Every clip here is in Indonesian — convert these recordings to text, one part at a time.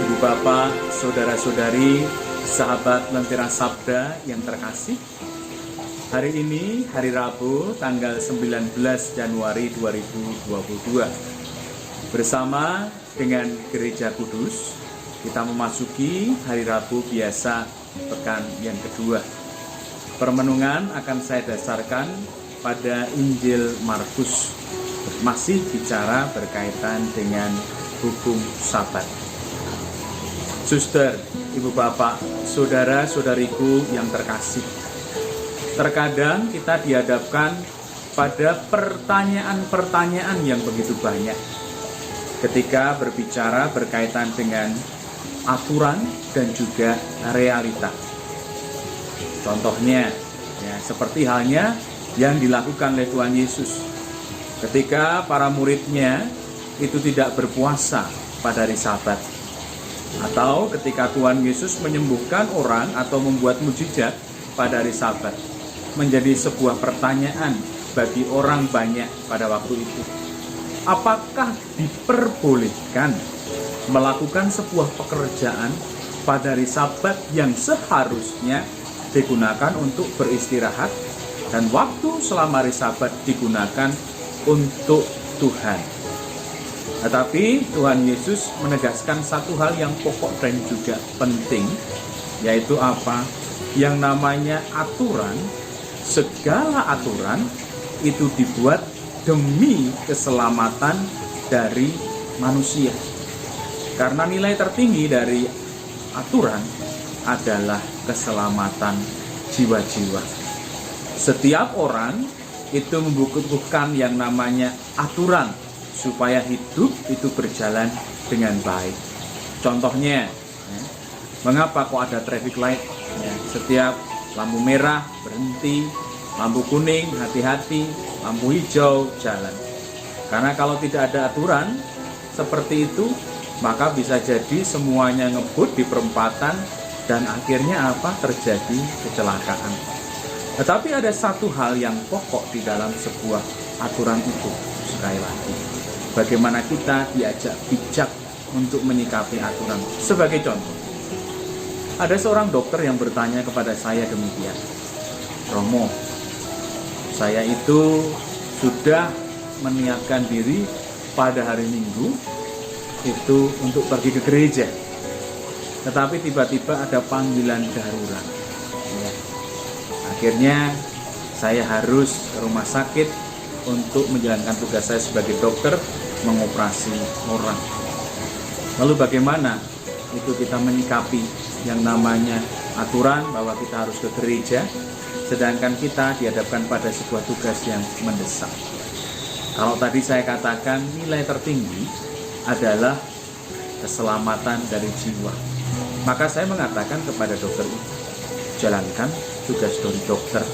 Ibu Bapak, Saudara-saudari, sahabat Lentera Sabda yang terkasih. Hari ini, hari Rabu, tanggal 19 Januari 2022. Bersama dengan Gereja Kudus, kita memasuki hari Rabu biasa pekan yang kedua. Permenungan akan saya dasarkan pada Injil Markus. Masih bicara berkaitan dengan hukum Sabat. Suster, Ibu Bapak, Saudara-saudariku yang terkasih. Terkadang kita dihadapkan pada pertanyaan-pertanyaan yang begitu banyak ketika berbicara berkaitan dengan aturan dan juga realita. Contohnya, ya, seperti halnya yang dilakukan oleh Tuhan Yesus ketika para muridnya itu tidak berpuasa pada hari Sabat, atau ketika Tuhan Yesus menyembuhkan orang atau membuat mujizat pada hari Sabat, menjadi sebuah pertanyaan bagi orang banyak pada waktu itu. Apakah diperbolehkan melakukan sebuah pekerjaan pada hari Sabat yang seharusnya digunakan untuk beristirahat, dan waktu selama hari Sabat digunakan untuk Tuhan? Tetapi Tuhan Yesus menegaskan satu hal yang pokok dan juga penting, yaitu apa? Yang namanya aturan, segala aturan itu dibuat demi keselamatan dari manusia. Karena nilai tertinggi dari aturan adalah keselamatan jiwa-jiwa. Setiap orang itu membutuhkan yang namanya aturan supaya hidup itu berjalan dengan baik. Contohnya, mengapa kok ada traffic light? Setiap lampu merah berhenti, lampu kuning hati-hati, lampu hijau jalan. Karena kalau tidak ada aturan seperti itu, maka bisa jadi semuanya ngebut di perempatan dan akhirnya apa? Terjadi kecelakaan. Tetapi ada satu hal yang pokok di dalam sebuah aturan itu. Sekali lagi, bagaimana kita diajak bijak untuk menyikapi aturan. Sebagai contoh, ada seorang dokter yang bertanya kepada saya demikian, Romo, saya itu sudah meniapkan diri pada hari Minggu itu untuk pergi ke gereja, tetapi tiba-tiba ada panggilan darurat. Akhirnya saya harus ke rumah sakit untuk menjalankan tugas saya sebagai dokter, mengoperasi orang. Lalu bagaimana itu kita menyikapi yang namanya aturan bahwa kita harus ke gereja, sedangkan kita dihadapkan pada sebuah tugas yang mendesak. Kalau tadi saya katakan nilai tertinggi adalah keselamatan dari jiwa, maka saya mengatakan kepada dokter itu, jalankan tugas dari dokter.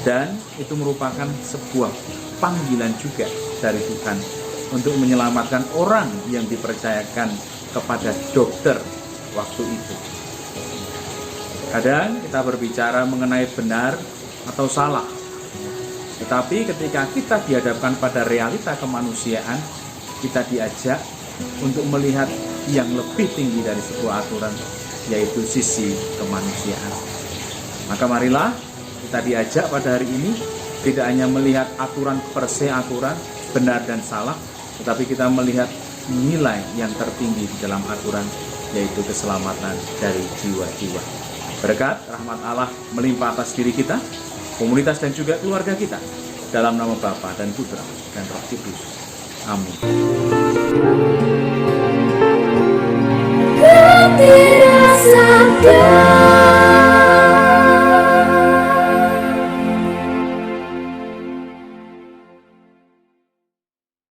Dan itu merupakan sebuah panggilan juga dari Tuhan untuk menyelamatkan orang yang dipercayakan kepada dokter waktu itu. Kadang kita berbicara mengenai benar atau salah, tetapi ketika kita dihadapkan pada realita kemanusiaan, kita diajak untuk melihat yang lebih tinggi dari sebuah aturan, yaitu sisi kemanusiaan. Maka marilah kita diajak pada hari ini tidak hanya melihat aturan per se aturan, benar dan salah, tetapi kita melihat nilai yang tertinggi di dalam aturan, yaitu keselamatan dari jiwa-jiwa. Berkat rahmat Allah melimpah atas diri kita, komunitas dan juga keluarga kita, dalam nama Bapa dan Putra dan Roh Kudus. Amin. Lentera Sabda.